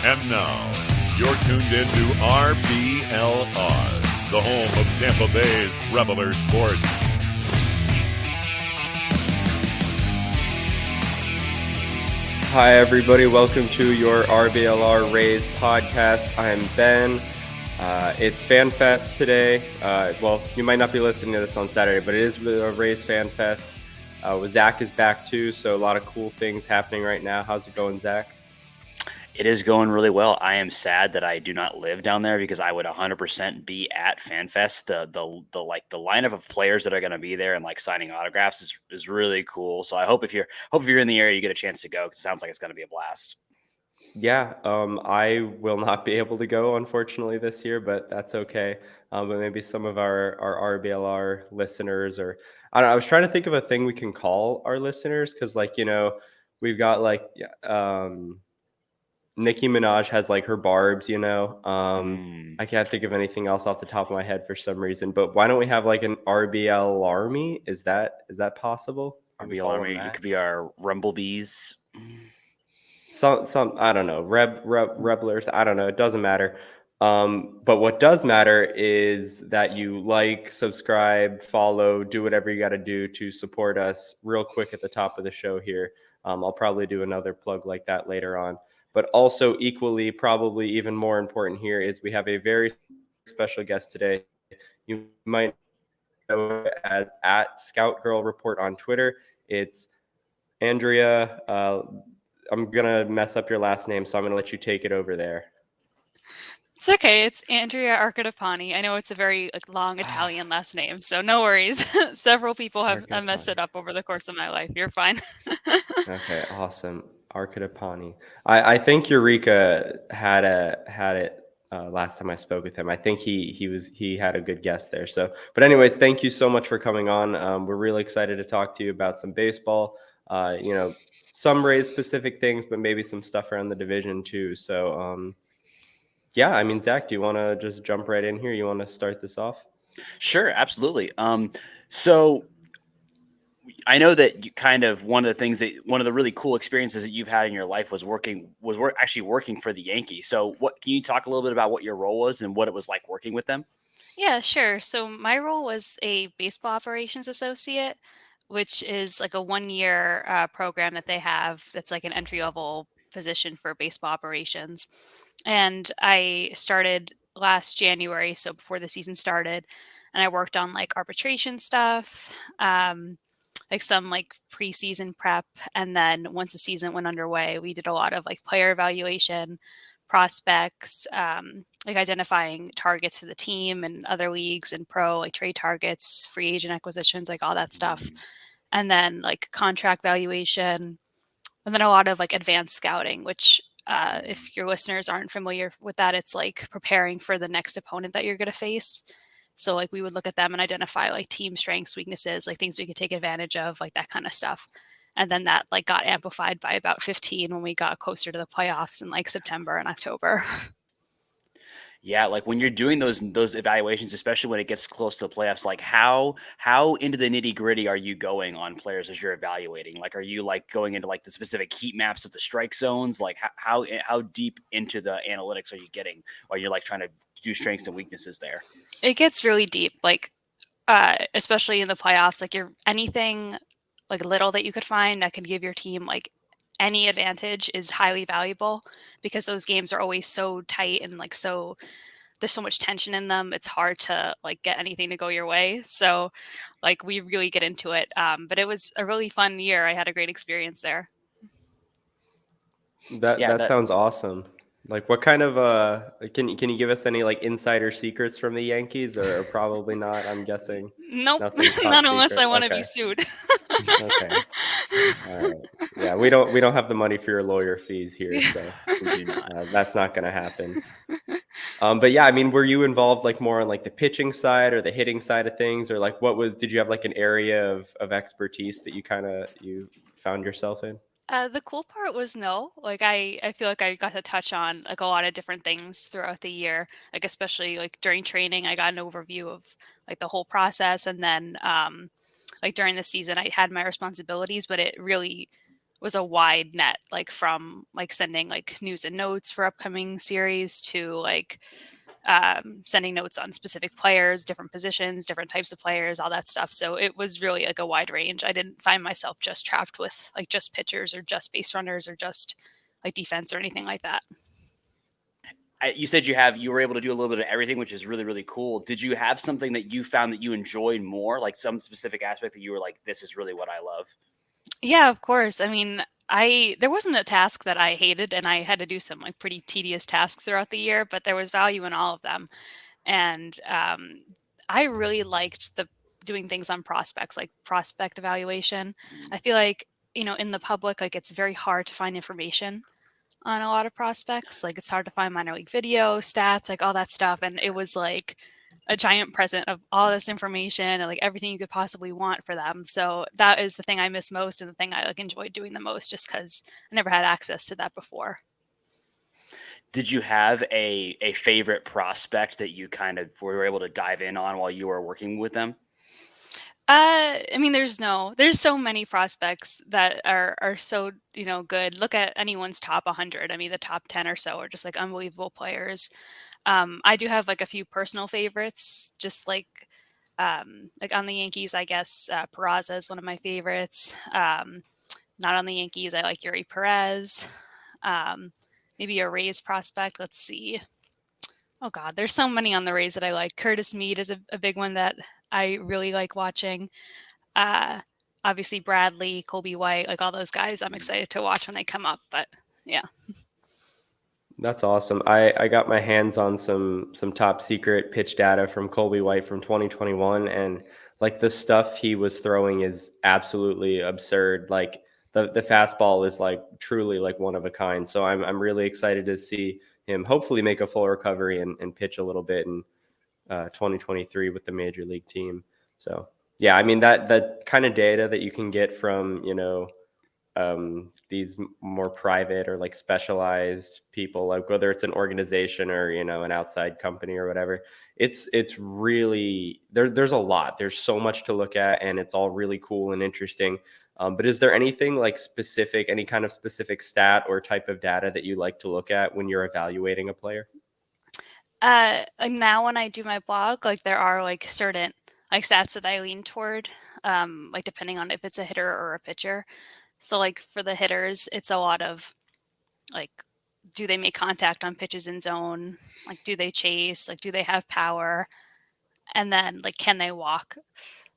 And now, you're tuned into RBLR, the home of Tampa Bay's Reveler Sports. Hi, everybody. Welcome to your RBLR Rays podcast. I'm Ben. It's Fan Fest today. Well, you might not be listening to this on Saturday, but it is a Rays Fan Fest. Zach is back too, so a lot of cool things happening right now. How's it going, Zach? It is going really well. I am sad that I do not live down there because I would 100% be at FanFest. The lineup of players that are going to be there and like signing autographs is really cool. So I hope if you're in the area, you get a chance to go because it sounds like it's going to be a blast. Yeah, I will not be able to go, unfortunately, this year, but that's okay. But maybe some of our RBLR listeners, or I don't know, I was trying to think of a thing we can call our listeners because, we've got Nicki Minaj has like her barbs, I can't think of anything else off the top of my head for some reason, but why don't we have like an RBL Army? Is that possible? Can we call them RBLR, you that? could be our Rumblebees. Some I don't know, reblers, I don't know, it doesn't matter. But what does matter is that you like, subscribe, follow, do whatever you got to do to support us. Real quick at the top of the show here, I'll probably do another plug like that later on. But also equally, probably even more important here is we have a very special guest today. You might know as at Scout Girl Report on Twitter. It's Andrea. I'm gonna mess up your last name, so I'm gonna let you take it over there. It's okay. It's Andrea Arcadipane. I know it's a very long Italian last name, so no worries. Several people have messed it up over the course of my life. You're fine. Okay, awesome. Arcadipane. I think Eureka had it last time I spoke with him. I think he had a good guess there. So, but anyways, thank you so much for coming on. We're really excited to talk to you about some baseball. Some Rays specific things, but maybe some stuff around the division too. So, yeah, I mean, Zach, do you want to just jump right in here? You want to start this off? Sure, absolutely. So I know that you kind of one of the really cool experiences that you've had in your life was actually working for the Yankees. So what can you talk a little bit about what your role was and what it was like working with them? Yeah, sure. So my role was a baseball operations associate, which is like a 1-year program that they have that's like an entry level position for baseball operations. And I started last January, so before the season started, and I worked on like arbitration stuff, like some like preseason prep. And then once the season went underway, we did a lot of like player evaluation, prospects, like identifying targets to the team and other leagues and pro, like trade targets, free agent acquisitions, like all that stuff. And then like contract valuation, and then a lot of like advanced scouting, which if your listeners aren't familiar with that, it's like preparing for the next opponent that you're going to face. So like we would look at them and identify like team strengths, weaknesses, like things we could take advantage of, like that kind of stuff. And then that like got amplified by about 15 when we got closer to the playoffs in like September and October. Yeah, like when you're doing those evaluations, especially when it gets close to the playoffs, like how into the nitty gritty are you going on players as you're evaluating? Like, are you like going into like the specific heat maps of the strike zones? Like how deep into the analytics are you getting while you're like trying to do strengths and weaknesses there? It gets really deep, like especially in the playoffs, like you're anything like little that you could find that could give your team like any advantage is highly valuable because those games are always so tight and like so there's so much tension in them. It's hard to like get anything to go your way. So like we really get into it. But it was a really fun year. I had a great experience there. That sounds awesome. Like, what kind of can you give us any like insider secrets from the Yankees, or probably not? I'm guessing. Nope, Nothing's top not unless secret. I want to Okay. be sued. Okay. All right. Yeah, we don't have the money for your lawyer fees here, so We do not. that's not going to happen. But yeah, I mean, were you involved like more on like the pitching side or the hitting side of things, or like did you have like an area of expertise that you found yourself in? The cool part was no, like I feel like I got to touch on like a lot of different things throughout the year, like especially like during training, I got an overview of like the whole process, and then like during the season, I had my responsibilities, but it really was a wide net, like from like sending like news and notes for upcoming series to like sending notes on specific players, different positions, different types of players, all that stuff. So it was really like a wide range. I didn't find myself just trapped with like just pitchers or just base runners or just like defense or anything like that. You said you were able to do a little bit of everything, which is really, really cool. Did you have something that you found that you enjoyed more, like some specific aspect that you were like, this is really what I love? Yeah, of course. I mean, there wasn't a task that I hated, and I had to do some like pretty tedious tasks throughout the year, but there was value in all of them. And I really liked the doing things on prospects, like prospect evaluation. I feel like, in the public, like it's very hard to find information on a lot of prospects. Like it's hard to find minor league video, stats, like all that stuff. And it was like a giant present of all this information and like everything you could possibly want for them. So that is the thing I miss most and the thing I like enjoyed doing the most, just because I never had access to that before. Did you have a favorite prospect that you kind of were able to dive in on while you were working with them? I mean, there's so many prospects that are so, good. Look at anyone's top 100. I mean, the top 10 or so are just like unbelievable players. I do have like a few personal favorites, just like on the Yankees, I guess Peraza is one of my favorites. Not on the Yankees, I like Yuri Perez. Maybe a Rays prospect. Let's see. Oh God, there's so many on the Rays that I like. Curtis Mead is a big one that I really like watching. Uh, Obviously Bradley, Colby White, like all those guys, I'm excited to watch when they come up. But yeah. That's awesome. I got my hands on some top secret pitch data from Colby White from 2021, and like the stuff he was throwing is absolutely absurd. Like the fastball is like truly like one of a kind. So I'm really excited to see him hopefully make a full recovery and pitch a little bit in 2023 with the major league team. So yeah, I mean that kind of data that you can get from these more private or like specialized people, like whether it's an organization or an outside company or whatever, it's really there's a lot, there's so much to look at, and it's all really cool and interesting. But is there anything like specific, any kind of specific stat or type of data that you like to look at when you're evaluating a player? Like now when I do my blog, like there are like certain like stats that I lean toward, like depending on if it's a hitter or a pitcher. So like for the hitters, it's a lot of like, do they make contact on pitches in zone? Like, do they chase? Like, do they have power? And then like, can they walk?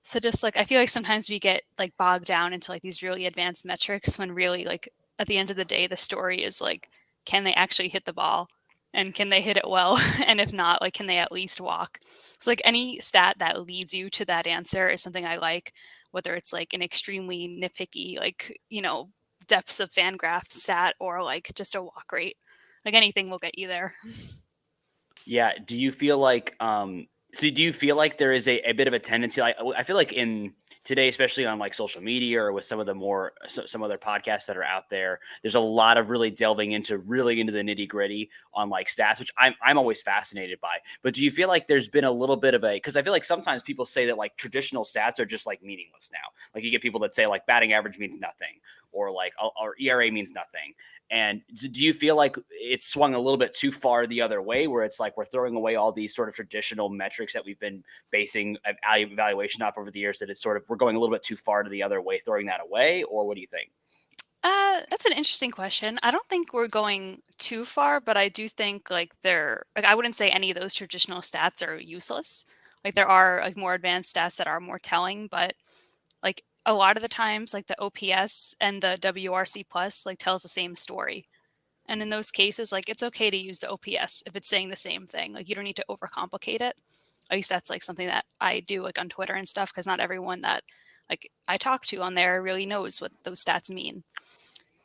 So just like, I feel like sometimes we get like bogged down into like these really advanced metrics when really like at the end of the day, the story is like, can they actually hit the ball? And can they hit it well? And if not, like, can they at least walk? So like any stat that leads you to that answer is something I like, whether it's like an extremely nitpicky, like, depths of fan graph stat or like just a walk rate. Like anything will get you there. Yeah. Do you feel like do you feel like there is a bit of a tendency? I feel like in today, especially on like social media or with some of the some other podcasts that are out there, there's a lot of really delving into the nitty gritty on like stats, which I'm always fascinated by. But do you feel like there's been a little bit of because I feel like sometimes people say that like traditional stats are just like meaningless now. Like you get people that say like batting average means nothing, or like or ERA means nothing. And do you feel like it's swung a little bit too far the other way, where it's like we're throwing away all these sort of traditional metrics that we've been basing evaluation off over the years, that it's sort of we're going a little bit too far to the other way, throwing that away? Or what do you think? That's an interesting question. I don't think we're going too far, but I do think like I wouldn't say any of those traditional stats are useless. Like there are like more advanced stats that are more telling, but like a lot of the times like the OPS and the WRC plus like tells the same story. And in those cases, like it's okay to use the OPS if it's saying the same thing. Like you don't need to overcomplicate it. At least that's like something that I do like on Twitter and stuff, because not everyone that like I talk to on there really knows what those stats mean.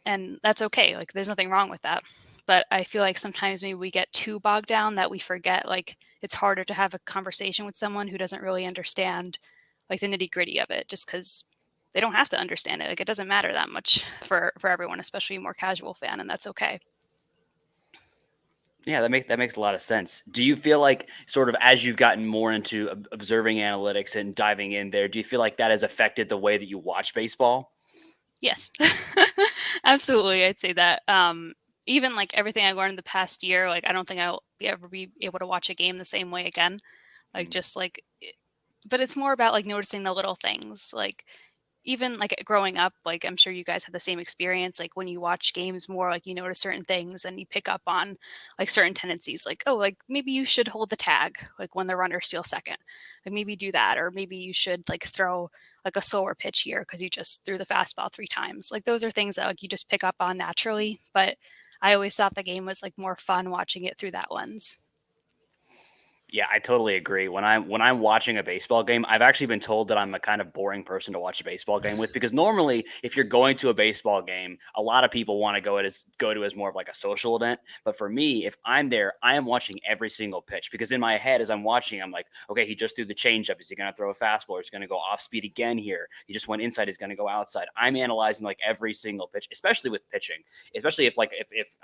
And that's okay. Like there's nothing wrong with that. But I feel like sometimes maybe we get too bogged down that we forget like it's harder to have a conversation with someone who doesn't really understand like the nitty gritty of it, just because they don't have to understand it. Like it doesn't matter that much for everyone, especially a more casual fan, and that's okay. Yeah, that makes a lot of sense. Do you feel like sort of as you've gotten more into observing analytics and diving in there, do you feel like that has affected the way that you watch baseball? Yes, absolutely. I'd say that. Even like everything I learned the past year, like I don't think I'll ever be able to watch a game the same way again. Like Mm. just like, but it's more about like noticing the little things. Like even like growing up, like I'm sure you guys have the same experience. Like when you watch games more, like you notice certain things and you pick up on like certain tendencies. Like, oh, like maybe you should hold the tag, like when the runner steals second. Like maybe do that, or maybe you should like throw like a slower pitch here because you just threw the fastball 3 times. Like those are things that like you just pick up on naturally. But I always thought the game was like more fun watching it through that lens. Yeah, I totally agree. When I'm watching a baseball game, I've actually been told that I'm a kind of boring person to watch a baseball game with because normally, if you're going to a baseball game, a lot of people want to go to as more of like a social event. But for me, if I'm there, I am watching every single pitch because in my head, as I'm watching, I'm like, okay, he just threw the changeup. Is he going to throw a fastball? Or is he going to go off speed again here? He just went inside. He's going to go outside. I'm analyzing like every single pitch, especially with pitching. Especially if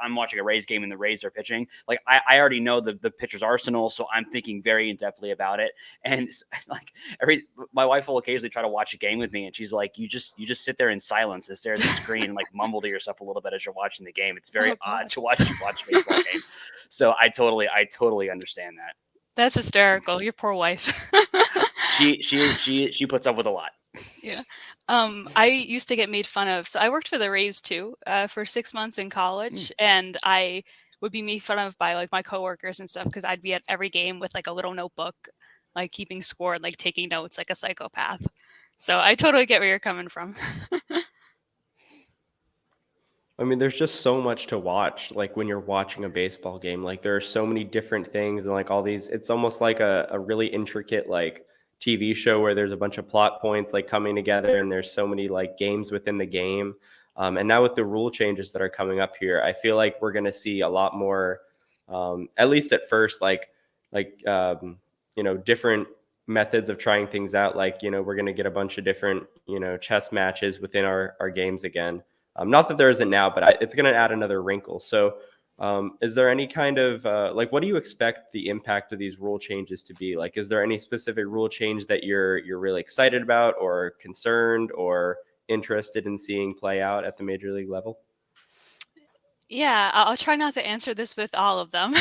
I'm watching a Rays game and the Rays are pitching, like I already know the pitcher's arsenal, so I'm thinking very in depthly about it. And like my wife will occasionally try to watch a game with me, and she's like, you just sit there in silence and stare at the screen and like mumble to yourself a little bit as you're watching the game. It's very Oh odd God, to watch you watch a baseball game. So I totally understand that. that's hysterical. Your poor wife. She puts up with a lot. Yeah. I used to get made fun of. So I worked for the Rays too, for 6 months in Mm. college, and I would be made fun of by like my coworkers and stuff because I'd be at every game with like a little notebook, like keeping score and like taking notes like a psychopath. So I totally get where you're coming from. I mean, there's just so much to watch, like when you're watching a baseball game. Like there are so many different things and like all these, it's almost like a really intricate like TV show where there's a bunch of plot points like coming together and there's so many like games within the game. And now with the rule changes that are coming up here, I feel like we're gonna see a lot more, at least at first, like different methods of trying things out. Like, we're gonna get a bunch of different, chess matches within our games again. Not that there isn't now, but it's going to add another wrinkle. So, is there any kind of like, what do you expect the impact of these rule changes to be? Like, is there any specific rule change that you're really excited about, or concerned, or interested in seeing play out at the major league level? Yeah, I'll try not to answer this with all of them,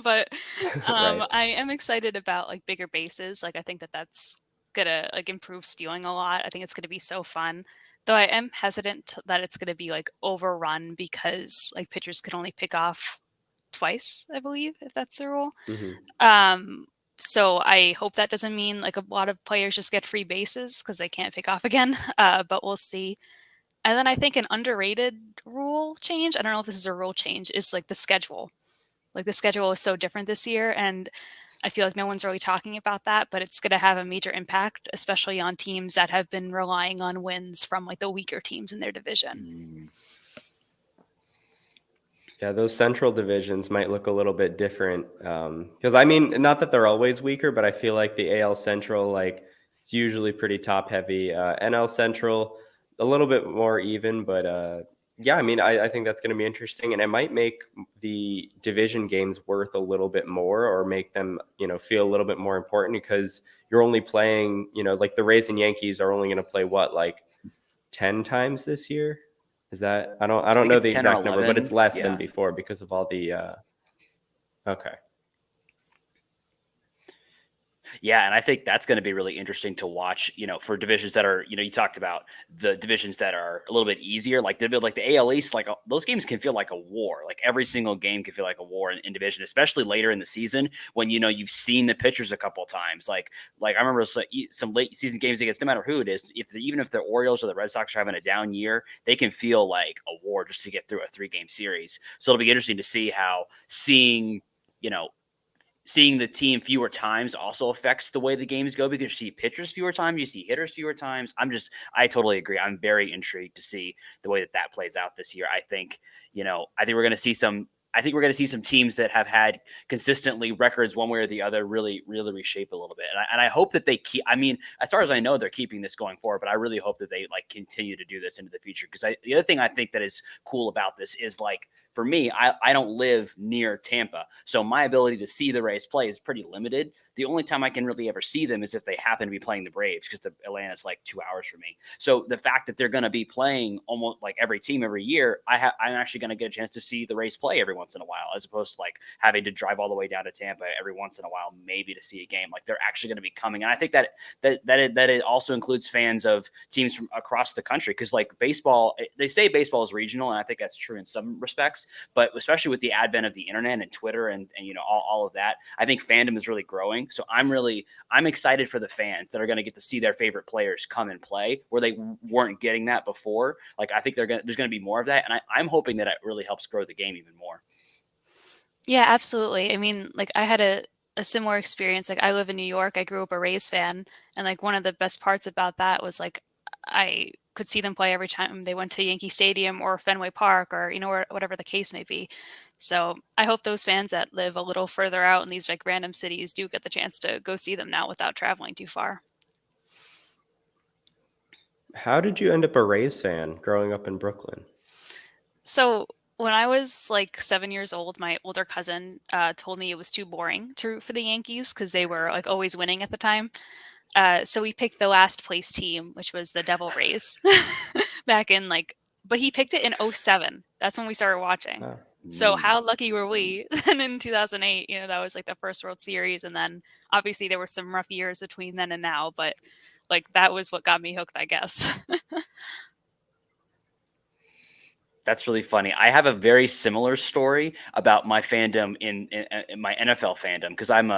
but Right. I am excited about like bigger bases. Like I think that that's gonna like improve stealing a lot. I think it's gonna be so fun. Though I am hesitant that it's gonna be like overrun because like pitchers could only pick off twice, I believe, if that's the rule. Hmm. Um, so I hope that doesn't mean like a lot of players just get free bases because they can't pick off again. But we'll see. And then I think an underrated rule change, I don't know if this is a rule change, is like the schedule. Like the schedule is so different this year, and I feel like no one's really talking about that, but it's going to have a major impact, especially on teams that have been relying on wins from like the weaker teams in their division. Mm. Yeah, those central divisions might look a little bit different. Because I mean, not that they're always weaker, but I feel like the AL Central, like it's usually pretty top heavy. NL Central, a little bit more even, but yeah, I mean, I think that's going to be interesting, and it might make the division games worth a little bit more, or make them, feel a little bit more important because you're only playing, like the Rays and Yankees are only going to play what, like 10 times this year? Is that, I I don't think know it's the 10 or exact number, but it's 11. less than Yeah. before because of all the okay. Yeah, and I think that's going to be really interesting to watch, for divisions that are, you talked about the divisions that are a little bit easier, like the AL East, like those games can feel like a war. Like every single game can feel like a war in division, especially later in the season when, you've seen the pitchers a couple of times. Like I remember some late season games against no matter who it is, even if the Orioles or the Red Sox are having a down year, they can feel like a war just to get through a 3-game series. So it'll be interesting to see how you know, seeing the team fewer times also affects the way the games go because you see pitchers fewer times, you see hitters fewer times. I totally agree. I'm very intrigued to see the way that plays out this year. I think we're going to see some teams that have had consistently records one way or the other really, really reshape a little bit. And I hope that they keep, I mean, as far as I know, they're keeping this going forward, but I really hope that they like continue to do this into the future. Because the other thing I think that is cool about this is like for me, I don't live near Tampa, so my ability to see the Rays play is pretty limited. The only time I can really ever see them is if they happen to be playing the Braves, because the Atlanta's like 2 hours from me. So the fact that they're going to be playing almost like every team every year, I'm actually going to get a chance to see the Rays play every once in a while, as opposed to like having to drive all the way down to Tampa every once in a while, maybe to see a game. Like they're actually going to be coming, and I think that it also includes fans of teams from across the country, because like baseball, they say baseball is regional, and I think that's true in some respects, but especially with the advent of the internet and Twitter and all of that, I think fandom is really growing. So I'm excited for the fans that are going to get to see their favorite players come and play where they weren't getting that before. Like I think there's going to be more of that, and I'm hoping that it really helps grow the game even more. Yeah, absolutely. I mean, like I had a similar experience. Like I live in New York. I grew up a Rays fan, and like one of the best parts about that was like I could see them play every time they went to Yankee Stadium or Fenway Park, or or whatever the case may be. So I hope those fans that live a little further out in these like random cities do get the chance to go see them now without traveling too far. How did you end up a Rays fan growing up in Brooklyn? So when I was like 7 years old, my older cousin told me it was too boring to root for the Yankees because they were like always winning at the time. So we picked the last place team, which was the Devil Rays back in like, but he picked it in '07. That's when we started watching. Oh. So how lucky were we? And in 2008, that was like the first World Series. And then obviously there were some rough years between then and now, but like that was what got me hooked, I guess. That's really funny. I have a very similar story about my fandom in my NFL fandom, because I'm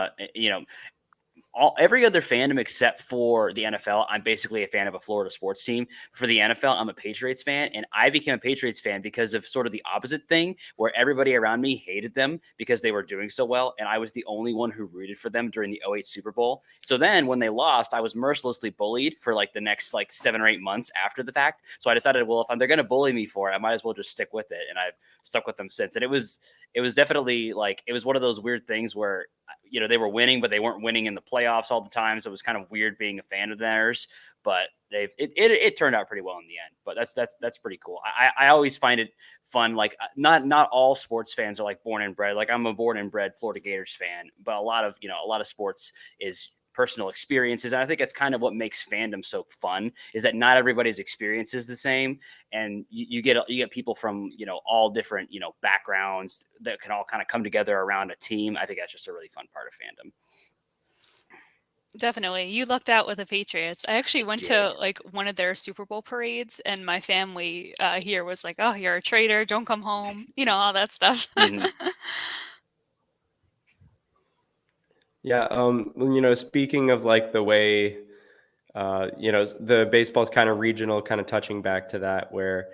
every other fandom except for the NFL, I'm basically a fan of a Florida sports team. For the NFL, I'm a Patriots fan, and I became a Patriots fan because of sort of the opposite thing, where everybody around me hated them because they were doing so well, and I was the only one who rooted for them during the '08 Super Bowl. So then when they lost, I was mercilessly bullied for like the next like 7 or 8 months after the fact. So I decided, well, if they're going to bully me for it, I might as well just stick with it, and I've stuck with them since. And it was definitely like, it was one of those weird things where they were winning, but they weren't winning in the playoffs all the time. So it was kind of weird being a fan of theirs, but it turned out pretty well in the end. But that's pretty cool. I always find it fun. Like not all sports fans are like born and bred. Like I'm a born and bred Florida Gators fan, but a lot of sports is personal experiences. And I think that's kind of what makes fandom so fun, is that not everybody's experience is the same. And you get people from, all different, backgrounds that can all kind of come together around a team. I think that's just a really fun part of fandom. Definitely. You lucked out with the Patriots. I actually went to like one of their Super Bowl parades, and my family here was like, "Oh, you're a traitor. Don't come home." All that stuff. Mm-hmm. Yeah. Speaking of like the way, the baseball is kind of regional, kind of touching back to that, where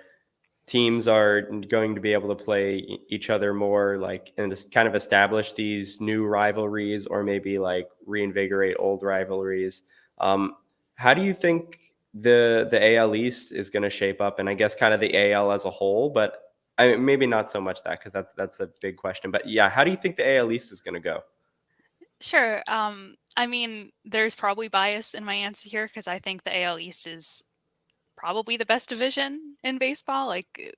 teams are going to be able to play each other more, like, and just kind of establish these new rivalries, or maybe like reinvigorate old rivalries. How do you think the AL East is going to shape up, and I guess kind of the AL as a whole? But I mean, maybe not so much that, because that's a big question. But yeah, how do you think the AL East is going to go? Sure. I mean, there's probably bias in my answer here because I think the AL East is probably the best division in baseball. Like,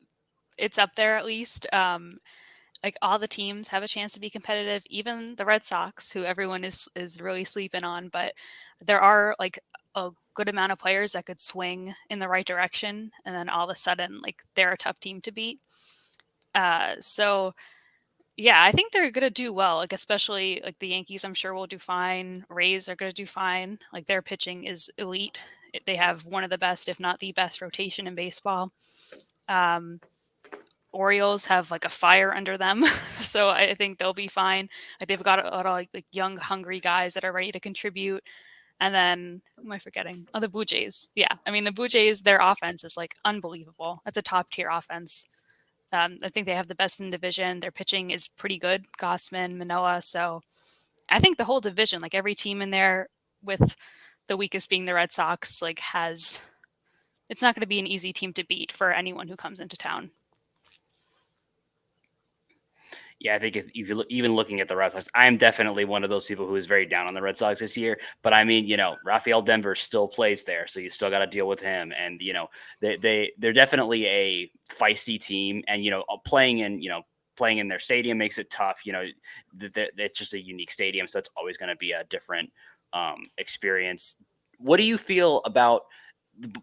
it's up there at least. Like all the teams have a chance to be competitive, even the Red Sox, who everyone is really sleeping on. But there are like a good amount of players that could swing in the right direction, and then all of a sudden, like they're a tough team to beat. So yeah, I think they're gonna do well. Like especially like the Yankees, I'm sure will do fine. Rays are gonna do fine. Like their pitching is elite. They have one of the best, if not the best, rotation in baseball. Um, Orioles have like a fire under them, so I think they'll be fine. Like they've got a lot of like young, hungry guys that are ready to contribute. And then who am I forgetting? Oh, the Blue Jays. Yeah, I mean the Blue Jays, their offense is like unbelievable. That's a top tier offense. I think they have the best in the division. Their pitching is pretty good, Gossman, Manoah. So I think the whole division, like every team in there, with the weakest being the Red Sox, like it's not going to be an easy team to beat for anyone who comes into town. Yeah, I think if you even looking at the Red Sox, I'm definitely one of those people who is very down on the Red Sox this year. But I mean, Rafael Denver still plays there, so you still got to deal with him. And they're definitely a feisty team, and playing in playing in their stadium makes it tough. You know, it's just a unique stadium, so it's always going to be a different experience. What do you feel about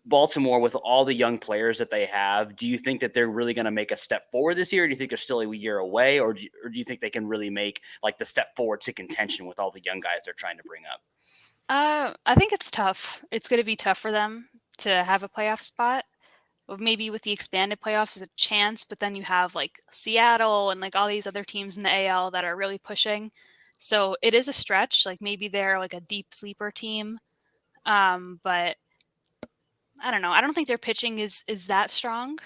Baltimore with all the young players that they have? Do you think that they're really going to make a step forward this year? Or do you think they're still a year away, or do you think they can really make like the step forward to contention with all the young guys they're trying to bring up? I think it's tough. It's going to be tough for them to have a playoff spot. Maybe with the expanded playoffs, there's a chance, but then you have like Seattle and like all these other teams in the AL that are really pushing. So it is a stretch. Like maybe they're like a deep sleeper team, but I don't know. I don't think their pitching is that strong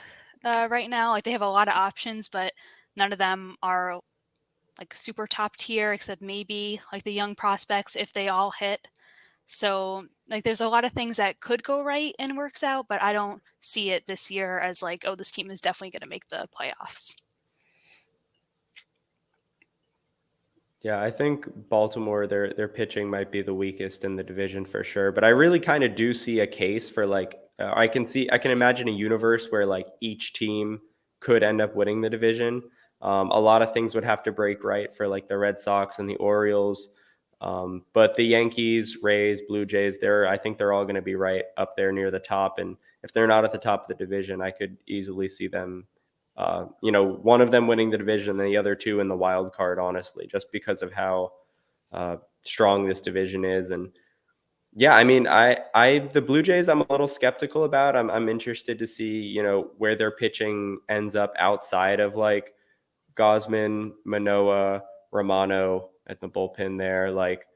right now. Like they have a lot of options, but none of them are like super top tier, except maybe like the young prospects if they all hit. So like there's a lot of things that could go right and works out, but I don't see it this year as like, oh, this team is definitely going to make the playoffs. Yeah, I think Baltimore, their pitching might be the weakest in the division for sure. But I really kind of do see a case for like I can imagine a universe where like each team could end up winning the division. A lot of things would have to break right for like the Red Sox and the Orioles. But the Yankees, Rays, Blue Jays, I think they're all going to be right up there near the top. And if they're not at the top of the division, I could easily see them one of them winning the division and the other two in the wild card, honestly, just because of how strong this division is. And yeah, I mean, the Blue Jays, I'm a little skeptical about. I'm interested to see, where their pitching ends up outside of like Gosman, Manoah, Romano at the bullpen there. Like,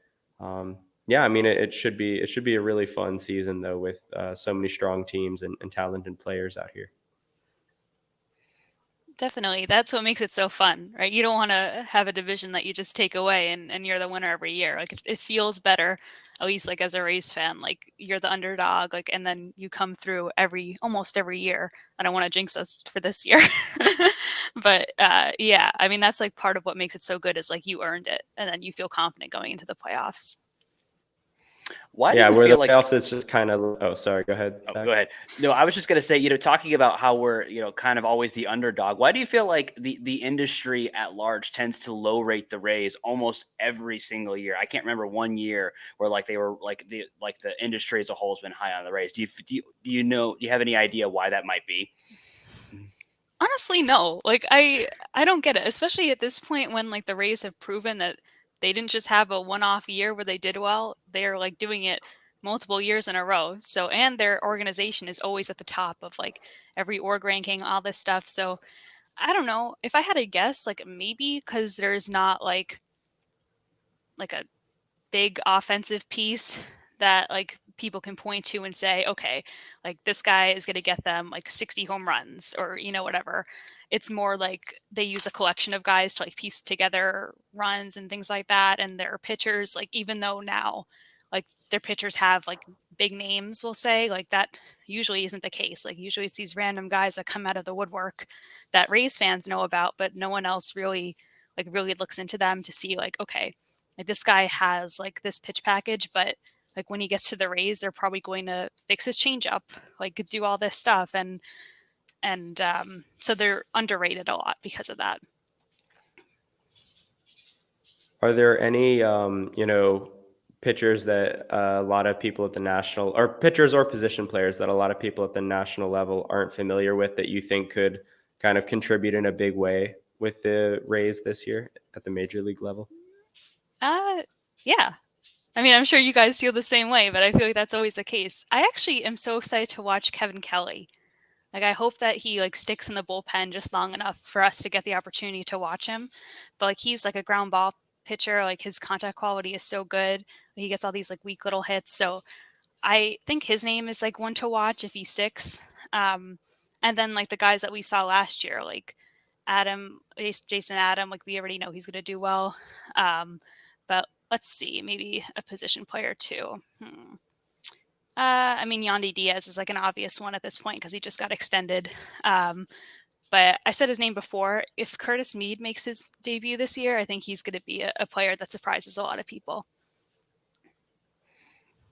yeah, I mean, it should be a really fun season though, with so many strong teams and talented players out here. Definitely. That's what makes it so fun, right? You don't want to have a division that you just take away and you're the winner every year. Like it feels better, at least like as a Rays fan, like you're the underdog, like, and then you come through almost every year. I don't want to jinx us for this year, but yeah, I mean, that's like part of what makes it so good is like you earned it and then you feel confident going into the playoffs. Why do Yeah, you where feel the like playoffs is just kind of. Oh, sorry. Go ahead. Oh, Zach. go ahead. No, I was just going to say, talking about how we're, kind of always the underdog. Why do you feel like the industry at large tends to low rate the Rays almost every single year? I can't remember one year where like they were like the industry as a whole has been high on the Rays. Do you have any idea why that might be? Honestly, no. Like I don't get it, especially at this point when like the Rays have proven that they didn't just have a one-off year where they did well. They're like doing it multiple years in a row. So and their organization is always at the top of like every org ranking, all this stuff. So I don't know. If I had to guess, like maybe because there's not like a big offensive piece that like people can point to and say, okay, like this guy is going to get them like 60 home runs or, whatever. It's more like they use a collection of guys to like piece together runs and things like that. And their pitchers, like, even though now like their pitchers have like big names, we'll say, like that usually isn't the case. Like usually it's these random guys that come out of the woodwork that Rays fans know about, but no one else really looks into them to see like, okay, like this guy has like this pitch package, but like when he gets to the Rays, they're probably going to fix his changeup, like do all this stuff, and so they're underrated a lot because of that. Are there any pitchers that a lot of people at the national, or pitchers or position players that a lot of people at the national level aren't familiar with that you think could kind of contribute in a big way with the Rays this year at the major league level? Yeah. I mean, I'm sure you guys feel the same way, but I feel like that's always the case. I actually am so excited to watch Kevin Kelly. Like, I hope that he like sticks in the bullpen just long enough for us to get the opportunity to watch him. But like, he's like a ground ball pitcher. Like his contact quality is so good. He gets all these like weak little hits. So I think his name is like one to watch if he sticks. And then like the guys that we saw last year, like Jason Adam, like we already know he's going to do well. But let's see, maybe a position player too. I mean, Yandy Diaz is like an obvious one at this point because he just got extended. But I said his name before. If Curtis Mead makes his debut this year, I think he's going to be a player that surprises a lot of people.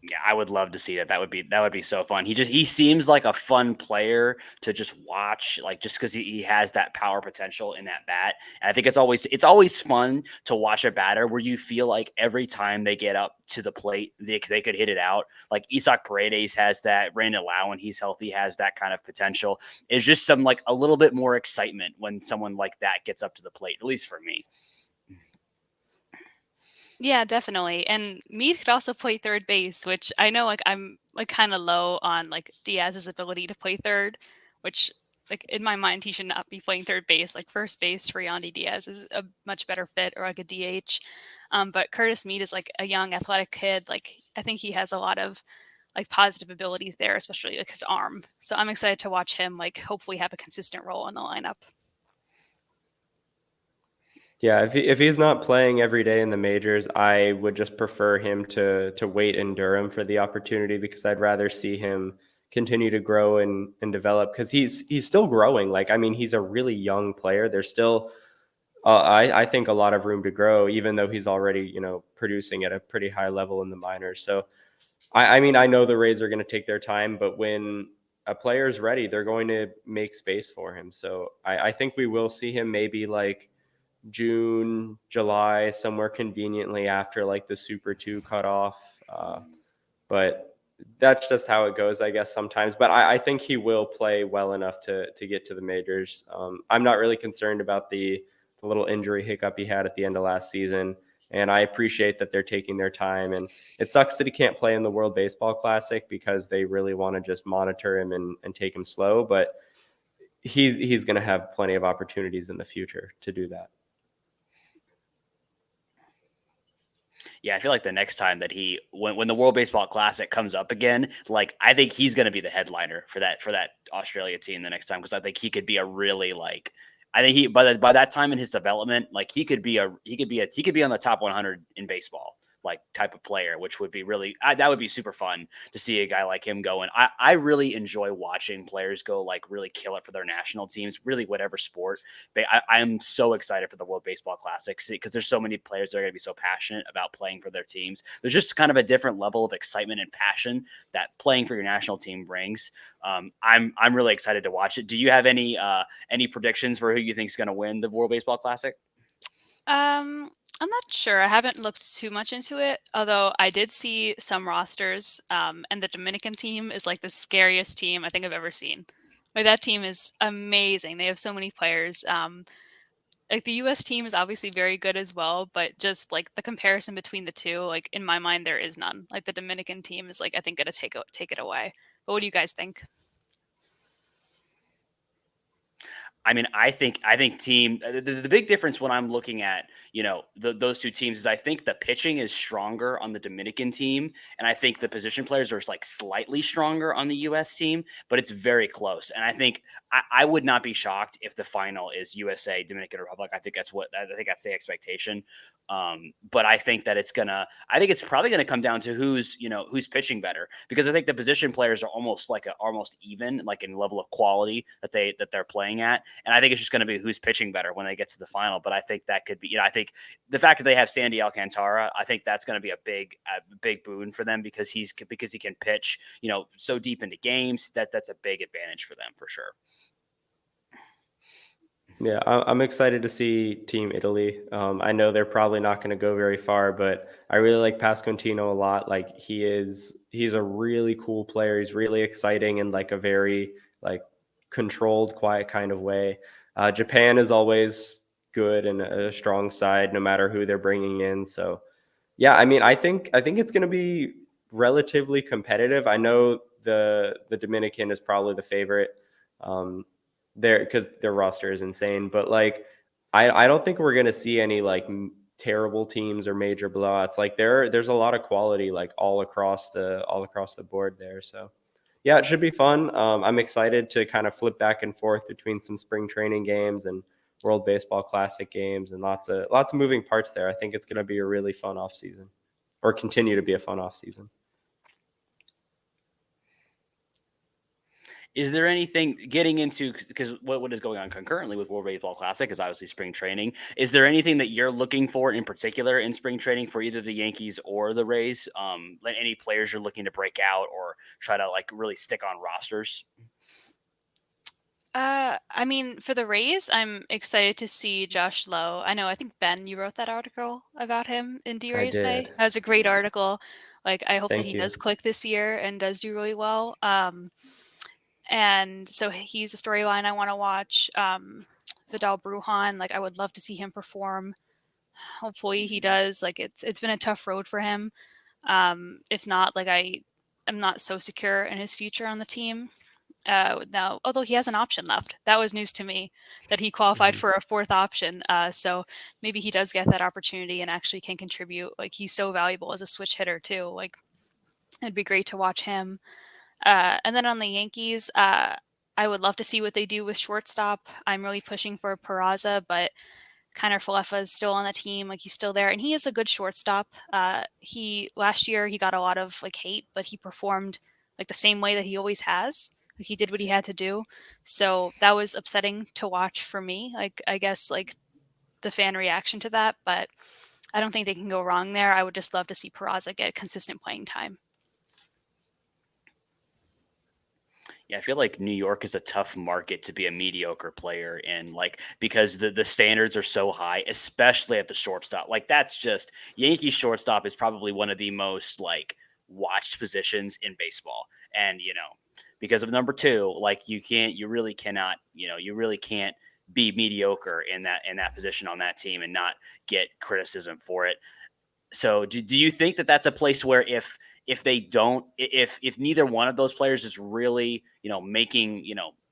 Yeah, I would love to see that. That would be so fun. He seems like a fun player to just watch, like just because he has that power potential in that bat. And I think it's always fun to watch a batter where you feel like every time they get up to the plate, they could hit it out. Like Isak Paredes has that. Randy Lau, when he's healthy, has that kind of potential. It's just some like a little bit more excitement when someone like that gets up to the plate, at least for me. Yeah, definitely. And Mead could also play third base, which I know like I'm like kind of low on like Diaz's ability to play third, which like in my mind he should not be playing third base. Like first base for Yandy Diaz is a much better fit, or like a DH. But Curtis Mead is like a young athletic kid. Like I think he has a lot of like positive abilities there, especially like his arm. So I'm excited to watch him like hopefully have a consistent role in the lineup. Yeah, if he's not playing every day in the majors, I would just prefer him to wait in Durham for the opportunity, because I'd rather see him continue to grow and develop, because he's still growing. Like, I mean, he's a really young player. There's still I think a lot of room to grow, even though he's already, producing at a pretty high level in the minors. So I mean, I know the Rays are going to take their time, but when a player's ready, they're going to make space for him. So I think we will see him maybe like June, July, somewhere conveniently after like the Super 2 cutoff. But that's just how it goes, I guess, sometimes. But I think he will play well enough to get to the majors. I'm not really concerned about the little injury hiccup he had at the end of last season. And I appreciate that they're taking their time. And it sucks that he can't play in the World Baseball Classic, because they really want to just monitor him and take him slow. But he's going to have plenty of opportunities in the future to do that. Yeah, I feel like the next time that when the World Baseball Classic comes up again, like I think he's going to be the headliner for that Australia team the next time, because I think he could be a really like I think he by that time in his development, like he could be on the top 100 in baseball, like type of player, which would be that would be super fun to see a guy like him go. And I really enjoy watching players go like really kill it for their national teams, really whatever sport. I am so excited for the World Baseball Classic because there's so many players that are going to be so passionate about playing for their teams. There's just kind of a different level of excitement and passion that playing for your national team brings. I'm really excited to watch it. Do you have any predictions for who you think is going to win the World Baseball Classic? I'm not sure. I haven't looked too much into it, although I did see some rosters, and the Dominican team is like the scariest team I think I've ever seen. Like that team is amazing. They have so many players. Like the US team is obviously very good as well, but just like the comparison between the two, like in my mind, there is none. Like the Dominican team is like I think gonna take it away. But what do you guys think? I mean, I think team the big difference when I'm looking at those two teams is I think the pitching is stronger on the Dominican team, and I think the position players are like slightly stronger on the U.S. team, but it's very close. And I think I would not be shocked if the final is USA Dominican Republic. I think that's the expectation. But I think that it's probably gonna come down to who's pitching better, because I think the position players are almost even like in level of quality that they're playing at. And I think it's just going to be who's pitching better when they get to the final. But I think that could be, I think the fact that they have Sandy Alcantara, I think that's going to be a big boon for them, because he can pitch, so deep into games. That's a big advantage for them for sure. Yeah, I'm excited to see Team Italy. I know they're probably not going to go very far, but I really like Pasquantino a lot. Like he's a really cool player. He's really exciting in like a very like controlled, quiet kind of way. Japan is always good and a strong side, no matter who they're bringing in. So yeah, I mean, I think it's going to be relatively competitive. I know the Dominican is probably the favorite. Um, there, because their roster is insane. But like, I don't think we're gonna see any like terrible teams or major blowouts. Like there's a lot of quality like all across the board there. So yeah, it should be fun. I'm excited to kind of flip back and forth between some spring training games and World Baseball Classic games, and lots of moving parts there. I think it's gonna be a really fun off season, or continue to be a fun off season. Is there anything getting into, because what is going on concurrently with World Baseball Classic is obviously spring training. Is there anything that you're looking for in particular in spring training for either the Yankees or the Rays? Like any players you're looking to break out or try to like really stick on rosters? I mean, for the Rays, I'm excited to see Josh Lowe. I think Ben, you wrote that article about him in D I Rays Bay. did. That was a great article. Like, I hope that Thank he you. does click this year and does do really well. And so he's a storyline I want to watch. Vidal Brujan, like I would love to see him perform. Hopefully he does. Like it's been a tough road for him. If not, like I am not so secure in his future on the team. Now, although he has an option left, that was news to me that he qualified for a fourth option. So maybe he does get that opportunity and actually can contribute. Like he's so valuable as a switch hitter too. Like it'd be great to watch him. And then on the Yankees, I would love to see what they do with shortstop. I'm really pushing for Peraza, but Kiner Falefa is still on the team. Like he's still there, and he is a good shortstop. He last year he got a lot of like hate, but he performed like the same way that he always has. Like he did what he had to do. So that was upsetting to watch for me. Like I guess like the fan reaction to that, but I don't think they can go wrong there. I would just love to see Peraza get consistent playing time. Yeah, I feel like New York is a tough market to be a mediocre player in, like because the standards are so high, especially at the shortstop. Like that's just Yankee shortstop is probably one of the most like watched positions in baseball. And because of number two, like you really cannot, you really can't be mediocre in that position on that team and not get criticism for it. So do you think that that's a place where if they don't, if neither one of those players is really,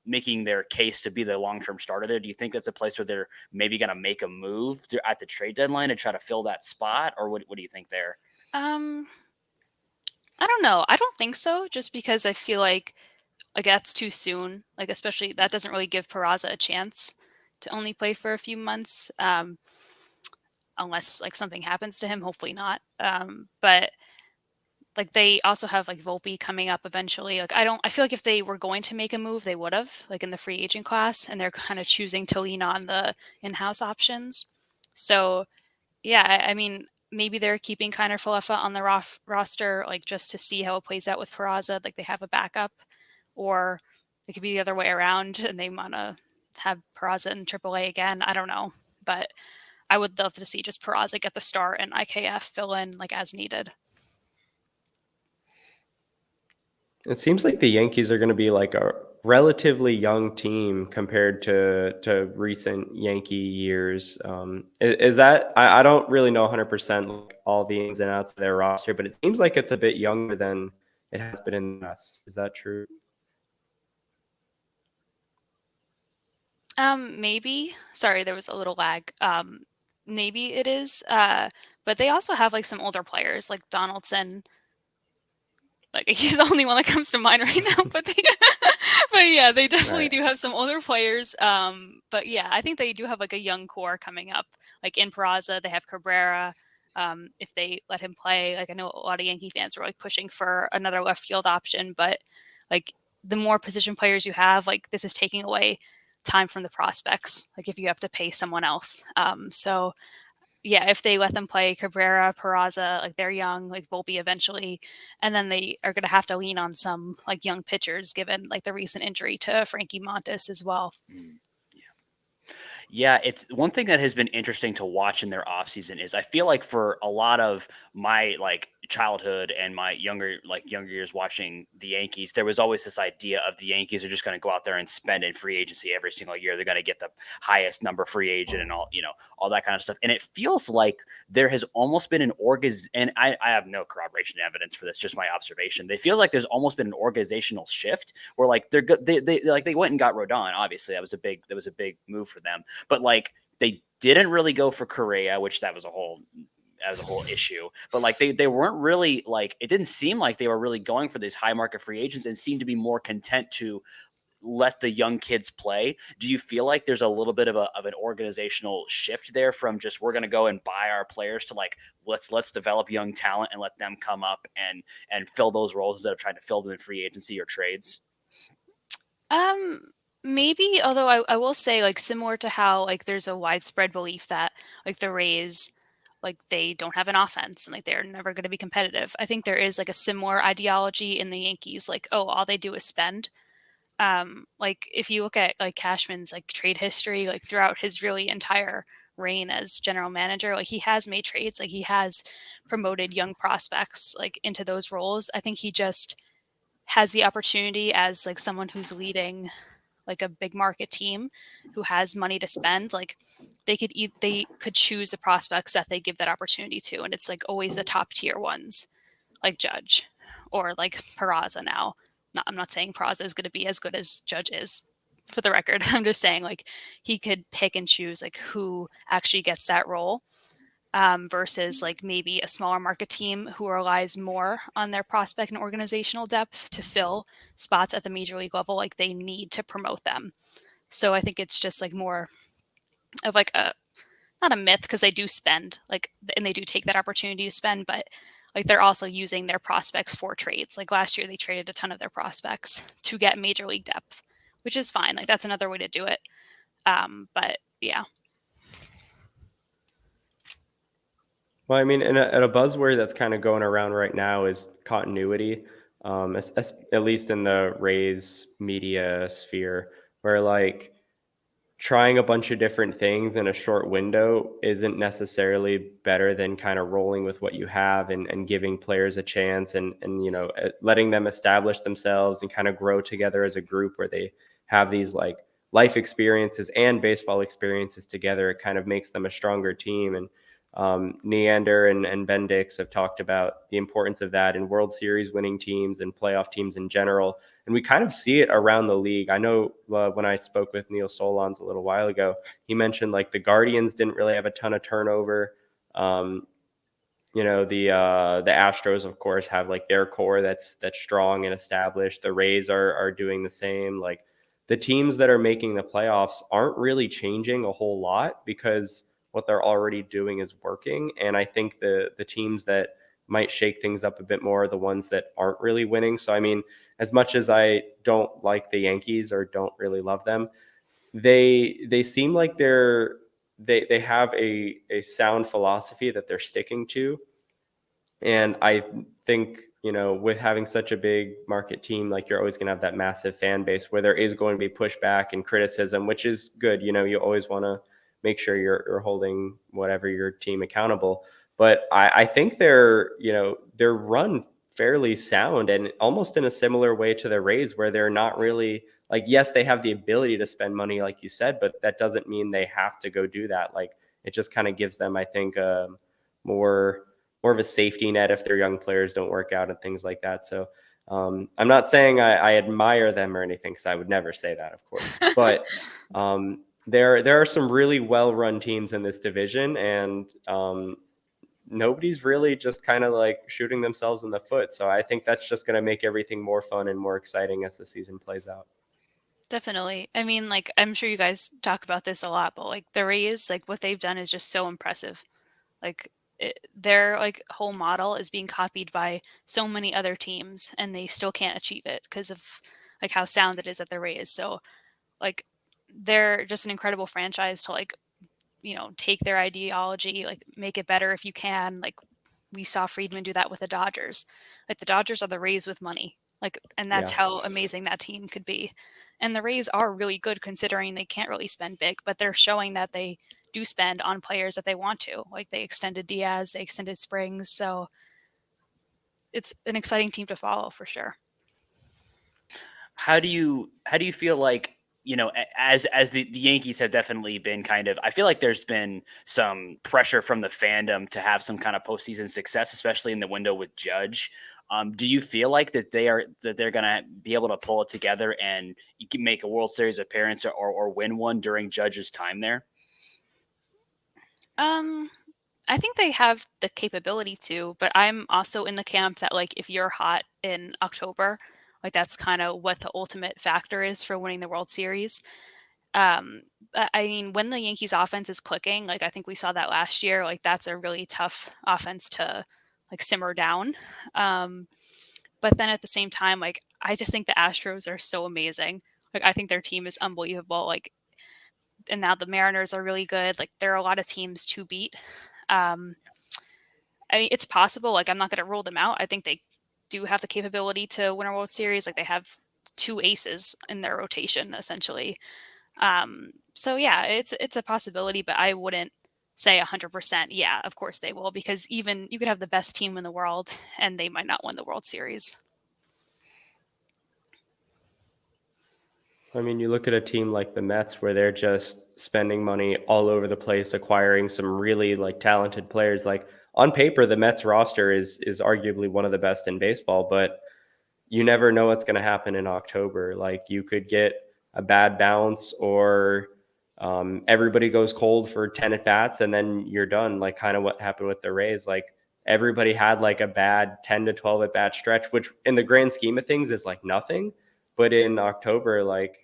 making their case to be the long-term starter there, do you think that's a place where they're maybe going to make a move at the trade deadline and try to fill that spot? Or what do you think there? I don't know. I don't think so, just because I feel like that's too soon. Like especially that doesn't really give Peraza a chance to only play for a few months, unless like something happens to him. Hopefully not. But like they also have like Volpe coming up eventually. Like I feel like if they were going to make a move, they would have like in the free agent class, and they're kind of choosing to lean on the in-house options. So yeah, I mean maybe they're keeping Kiner Falefa on the roster like just to see how it plays out with Peraza. Like they have a backup, or it could be the other way around, and they want to have Peraza in AAA again. I don't know, but I would love to see just Peraza get the start and IKF fill in like as needed. It seems like the Yankees are going to be like a relatively young team compared to recent Yankee years. Is that I don't really know 100% like all the ins and outs of their roster, but it seems like it's a bit younger than it has been in the past. Is that true? Maybe. Sorry, there was a little lag. Maybe it is. But they also have like some older players like Donaldson. Like he's the only one that comes to mind right now, but but yeah, they definitely Right. do have some older players. But yeah, I think they do have like a young core coming up. Like in Peraza, they have Cabrera. If they let him play, like I know a lot of Yankee fans were like pushing for another left field option, but like the more position players you have, like this is taking away time from the prospects. Like if you have to pay someone else. So yeah, if they let them play Cabrera, Peraza, like they're young, like Volpe eventually, and then they are going to have to lean on some like young pitchers, given like the recent injury to Frankie Montes as well. Yeah, it's one thing that has been interesting to watch in their offseason is I feel like for a lot of my like childhood and my younger years watching the Yankees, there was always this idea of the Yankees are just going to go out there and spend in free agency every single year. They're going to get the highest number free agent and all that kind of stuff. And it feels like there has almost been an and I have no corroboration evidence for this, just my observation. They feel like there's almost been an organizational shift where like they're good. They went and got Rodon. Obviously, that was a big move for them. But like they didn't really go for Correa, which that was a whole issue. But like they weren't really like it didn't seem like they were really going for these high market free agents and seemed to be more content to let the young kids play. Do you feel like there's a little bit of an organizational shift there from just we're going to go and buy our players to like let's develop young talent and let them come up and fill those roles instead of trying to fill them in free agency or trades? Maybe, although I will say, like, similar to how, like, there's a widespread belief that, like, the Rays, like, they don't have an offense and, like, they're never going to be competitive. I think there is, like, a similar ideology in the Yankees, like, oh, all they do is spend. Like, if you look at, like, Cashman's, like, trade history, like, throughout his really entire reign as general manager, like, he has made trades, like, he has promoted young prospects, like, into those roles. I think he just has the opportunity as, like, someone who's leading, like, a big market team who has money to spend, like, they could choose the prospects that they give that opportunity to, and it's, like, always the top tier ones, like Judge or, like, Peraza now. I'm not saying Peraza is gonna be as good as Judge is, for the record. I'm just saying, like, he could pick and choose, like, who actually gets that role, versus, like, maybe a smaller market team who relies more on their prospect and organizational depth to fill spots at the major league level, like, they need to promote them. So I think it's just, like, more of, like, a not a myth because they do spend, like, and they do take that opportunity to spend, but, like, they're also using their prospects for trades. Like, last year, they traded a ton of their prospects to get major league depth, which is fine. Like, that's another way to do it. But yeah. Well, I mean, and a buzzword that's kind of going around right now is continuity, at least in the Rays media sphere, where like trying a bunch of different things in a short window isn't necessarily better than kind of rolling with what you have and giving players a chance and letting them establish themselves and kind of grow together as a group where they have these like life experiences and baseball experiences together. It kind of makes them a stronger team. And Neander and Bendix have talked about the importance of that in World Series winning teams and playoff teams in general. And we kind of see it around the league. I know when I spoke with Neil Solondz a little while ago, he mentioned like the Guardians didn't really have a ton of turnover. The Astros, of course, have like their core that's strong and established. The Rays are doing the same. Like the teams that are making the playoffs aren't really changing a whole lot because what they're already doing is working. And I think the teams that might shake things up a bit more are the ones that aren't really winning. So I mean, as much as I don't like the Yankees or don't really love them, they seem like they have a sound philosophy that they're sticking to. And I think, with having such a big market team, like you're always going to have that massive fan base where there is going to be pushback and criticism, which is good. You always want to make sure you're holding whatever your team accountable. But I think they're run fairly sound and almost in a similar way to the Rays, where they're not really like, yes, they have the ability to spend money, like you said, but that doesn't mean they have to go do that. Like it just kind of gives them, I think, more of a safety net if their young players don't work out and things like that. So I'm not saying I admire them or anything, because I would never say that, of course. But there are some really well-run teams in this division, and nobody's really just kind of like shooting themselves in the foot. So I think that's just going to make everything more fun and more exciting as the season plays out. Definitely. I mean, like, I'm sure you guys talk about this a lot, but like the Rays, like what they've done is just so impressive. Like their like whole model is being copied by so many other teams, and they still can't achieve it because of like how sound it is at the Rays. So like they're just an incredible franchise to like take their ideology, like make it better if you can. Like we saw Friedman do that with the Dodgers. Like the Dodgers are the Rays with money. Like, and that's Yeah. how amazing that team could be. And the Rays are really good considering they can't really spend big, but they're showing that they do spend on players that they want to. Like they extended Diaz, they extended Springs. So it's an exciting team to follow for sure. How do you feel like, as the Yankees have definitely been kind of, I feel like there's been some pressure from the fandom to have some kind of postseason success, especially in the window with Judge. Do you feel like that they're gonna be able to pull it together and you can make a World Series appearance or win one during Judge's time there? I think they have the capability to, but I'm also in the camp that like if you're hot in October, like that's kind of what the ultimate factor is for winning the World Series. I mean, when the Yankees offense is clicking, like I think we saw that last year, like that's a really tough offense to like simmer down. But then at the same time, like I just think the Astros are so amazing. Like, I think their team is unbelievable. Like, and now the Mariners are really good. Like, there are a lot of teams to beat. I mean, it's possible. Like, I'm not going to rule them out. I think they do have the capability to win a World Series. Like, they have two aces in their rotation, essentially. So yeah, it's a possibility, but I wouldn't say 100%. Yeah, of course they will, because even you could have the best team in the world and they might not win the World Series. I mean, you look at a team like the Mets where they're just spending money all over the place, acquiring some really like talented players. Like on paper, the Mets roster is arguably one of the best in baseball, but you never know what's going to happen in October. Like you could get a bad bounce or everybody goes cold for 10 at bats and then you're done. Like kind of what happened with the Rays. Like everybody had like a bad 10 to 12 at bat stretch, which in the grand scheme of things is like nothing. But in October, like,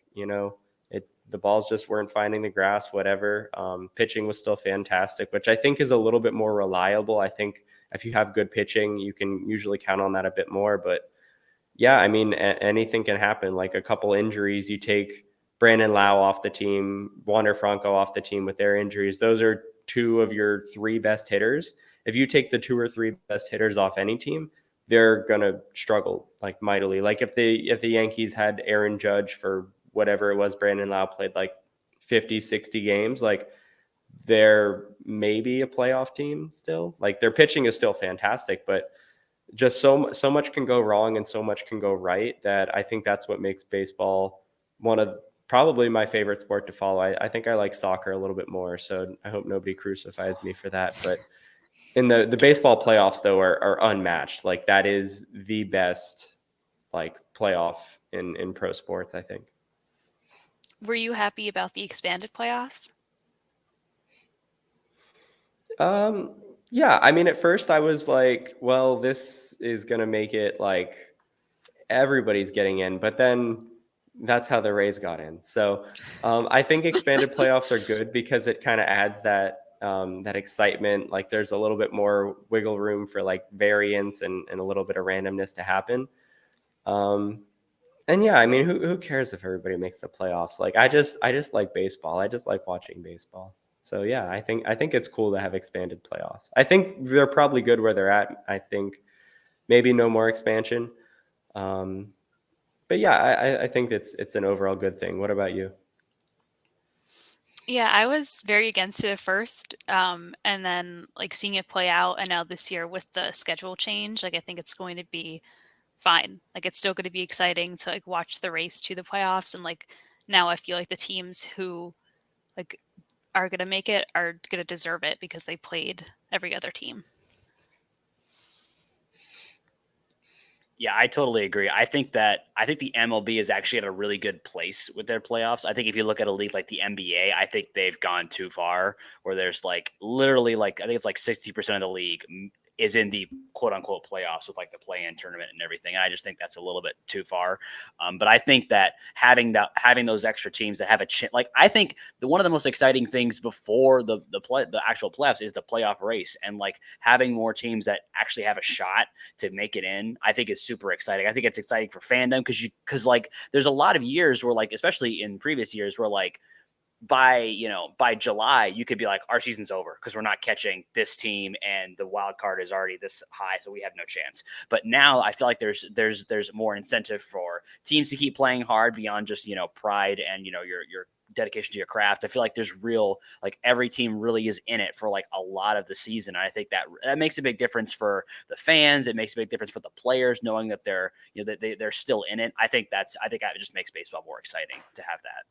the balls just weren't finding the grass, whatever. Pitching was still fantastic, which I think is a little bit more reliable. I think if you have good pitching, you can usually count on that a bit more. But yeah, I mean, anything can happen. Like a couple injuries, you take Brandon Lau off the team, Wander Franco off the team with their injuries. Those are two of your three best hitters. If you take the two or three best hitters off any team, they're gonna struggle like mightily. Like if the Yankees had Aaron Judge for whatever it was, Brandon Lau played like 50, 60 games, like they're maybe a playoff team still. Like their pitching is still fantastic, but just so much can go wrong and so much can go right that I think that's what makes baseball one of probably my favorite sport to follow. I think I like soccer a little bit more, so I hope nobody crucifies me for that. But in the baseball playoffs though are unmatched. Like that is the best like playoff in pro sports, I think. Were you happy about the expanded playoffs? Yeah, I mean, at first I was like, well, this is going to make it like everybody's getting in, but then that's how the Rays got in. So I think expanded playoffs are good because it kind of adds that excitement. Like there's a little bit more wiggle room for like variance and a little bit of randomness to happen. And yeah, I mean, who cares if everybody makes the playoffs? Like I just like baseball. I just like watching baseball. So yeah, I think it's cool to have expanded playoffs. I think they're probably good where they're at. I think maybe no more expansion. But yeah, I think it's an overall good thing. What about you? Yeah, I was very against it at first. And then like seeing it play out, and now this year with the schedule change, like I think it's going to be fine. Like it's still going to be exciting to like watch the race to the playoffs, and like now I feel like the teams who like are going to make it are going to deserve it because they played every other team. Yeah, I totally agree. I think the MLB is actually at a really good place with their playoffs. I think if you look at a league like the NBA, I think they've gone too far where there's like literally like I think it's like 60% of the league is in the quote unquote playoffs with like the play-in tournament and everything. And I just think that's a little bit too far. But I think that having those extra teams that have a chance, like I think one of the most exciting things before the actual playoffs is the playoff race, and like having more teams that actually have a shot to make it in, I think is super exciting. I think it's exciting for fandom because like there's a lot of years where like, especially in previous years where like by July, you could be like, our season's over because we're not catching this team and the wild card is already this high, so we have no chance. But now I feel like there's more incentive for teams to keep playing hard beyond just pride and your dedication to your craft. I feel like there's real, like every team really is in it for like a lot of the season. And I think that makes a big difference for the fans. It makes a big difference for the players knowing that they're still in it. I think that just makes baseball more exciting to have that.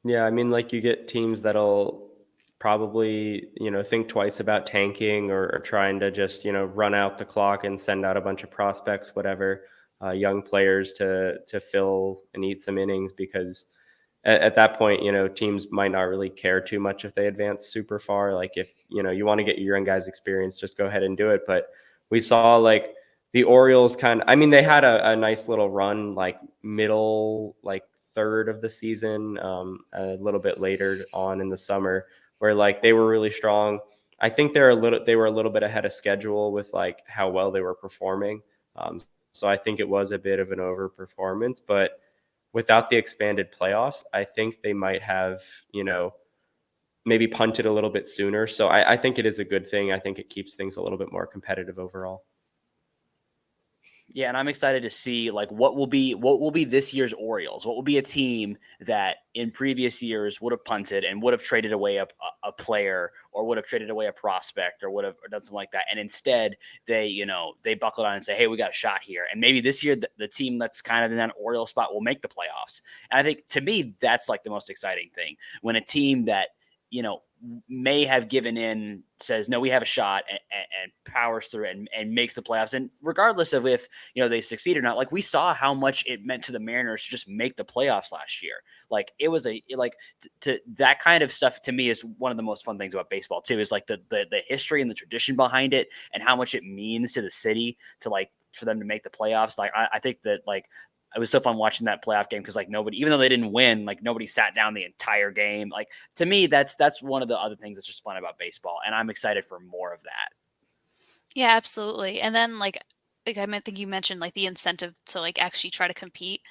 Yeah, I mean, like you get teams that'll probably, think twice about tanking or trying to just, run out the clock and send out a bunch of prospects, whatever, young players to fill and eat some innings because at that point, teams might not really care too much if they advance super far. Like if, you want to get your young guys experience, just go ahead and do it. But we saw like the Orioles they had a nice little run, like middle, like third of the season, a little bit later on in the summer where like they were really strong. I think they were a little bit ahead of schedule with like how well they were performing. So I think it was a bit of an overperformance, but without the expanded playoffs, I think they might have, maybe punted a little bit sooner. So I think it is a good thing. I think it keeps things a little bit more competitive overall. Yeah, and I'm excited to see like what will be this year's Orioles. What will be a team that in previous years would have punted and would have traded away a player or would have traded away a prospect or would have done something like that, and instead they buckled on and say, hey, we got a shot here. And maybe this year the team that's kind of in that Oriole spot will make the playoffs. And I think to me that's like the most exciting thing, when a team that may have given in says, no, we have a shot, and powers through it and makes the playoffs. And regardless of if, they succeed or not, like we saw how much it meant to the Mariners to just make the playoffs last year. Like it was to that kind of stuff to me is one of the most fun things about baseball too, is like the history and the tradition behind it and how much it means to the city to like, for them to make the playoffs. Like, I think that like, it was so fun watching that playoff game because like nobody, even though they didn't win, like nobody sat down the entire game. Like to me, that's one of the other things that's just fun about baseball, and I'm excited for more of that. Yeah, absolutely. And then like I think you mentioned like the incentive to like actually try to compete.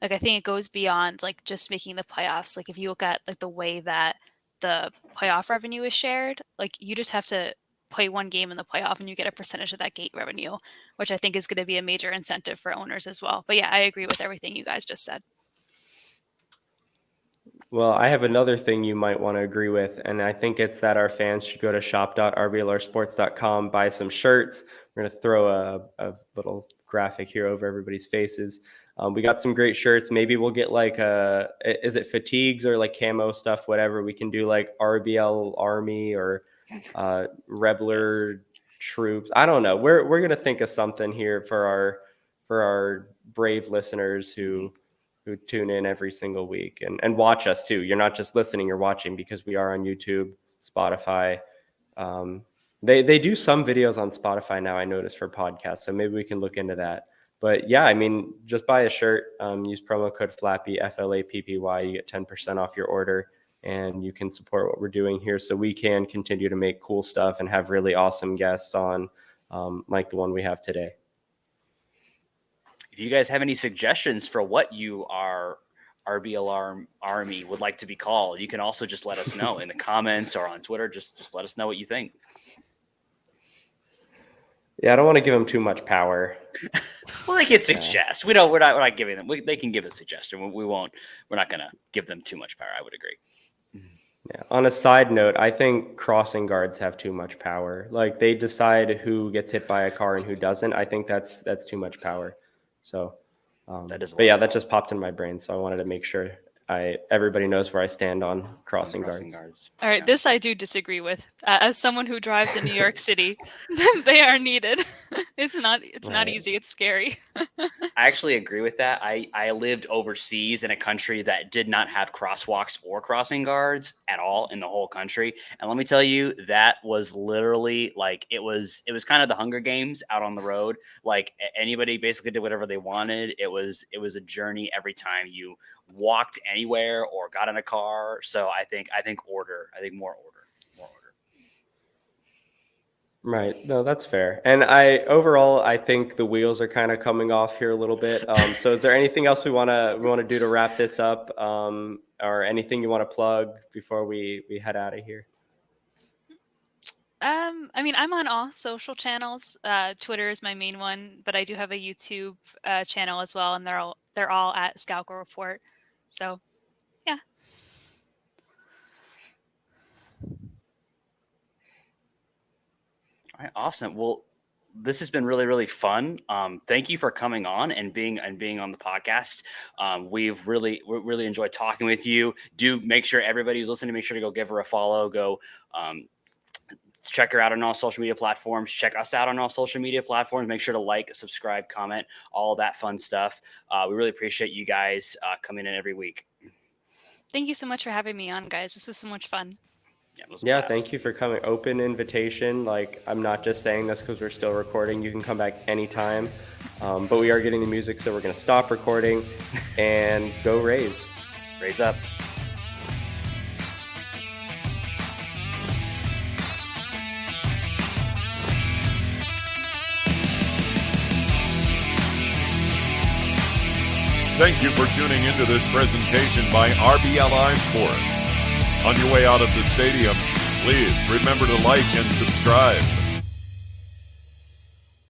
Like I think it goes beyond like just making the playoffs. Like if you look at like the way that the playoff revenue is shared, like you just have to play one game in the playoff and you get a percentage of that gate revenue, which I think is going to be a major incentive for owners as well. But yeah, I agree with everything you guys just said. Well, I have another thing you might want to agree with, and I think it's that our fans should go to shop.rblrsports.com, buy some shirts. We're going to throw a little graphic here over everybody's faces. We got some great shirts. Maybe we'll get like is it fatigues or like camo stuff, whatever. We can do like RBL Army or Rebler troops. I don't know. We're gonna think of something here for our brave listeners who tune in every single week and watch us too. You're not just listening, you're watching, because we are on YouTube, Spotify. They do some videos on Spotify now, I noticed, for podcasts, so maybe we can look into that. But yeah, I mean, just buy a shirt, use promo code FLAPPY, FLAPPY, you get 10% off your order. And you can support what we're doing here so we can continue to make cool stuff and have really awesome guests on, like the one we have today. If you guys have any suggestions for what you are RBLR Army would like to be called, you can also just let us know in the comments or on Twitter. Just let us know what you think. Yeah, I don't want to give them too much power. Well, they can suggest. We're not giving them. They can give a suggestion. We won't. We're not going to give them too much power. I would agree. Yeah. On a side note, I think crossing guards have too much power. Like they decide who gets hit by a car and who doesn't. I think that's too much power. So, that is. But yeah, that just popped in my brain, so I wanted to make sure everybody knows where I stand on crossing guards. All right, this I do disagree with. As someone who drives in New York City, they are needed. It's not easy. It's scary. I actually agree with that. I lived overseas in a country that did not have crosswalks or crossing guards at all in the whole country. And let me tell you, that was literally like, it was kind of the Hunger Games out on the road. Like anybody basically did whatever they wanted. It was a journey every time you walked anywhere or got in a car. So I think order. I think more order. Right. No, that's fair. And I think the wheels are kind of coming off here a little bit. So is there anything else we want to do to wrap this up, or anything you want to plug before we head out of here? I mean, I'm on all social channels. Twitter is my main one, but I do have a YouTube channel as well, and they're all at Scalco Report. So, yeah. All right, awesome. Well, this has been really, really fun. Thank you for coming on and being on the podcast. We've really enjoyed talking with you. Do make sure everybody who's listening, make sure to go give her a follow. Go check her out on all social media platforms. Check us out on all social media platforms. Make sure to like, subscribe, comment, all that fun stuff. We really appreciate you guys coming in every week. Thank you so much for having me on, guys. This was so much fun. Yeah, thank you for coming. Open invitation. Like, I'm not just saying this because we're still recording. You can come back anytime. But we are getting the music, so we're going to stop recording and go Rays. Rays up. Thank you for tuning into this presentation by RBLR Sports. On your way out of the stadium, please remember to like and subscribe.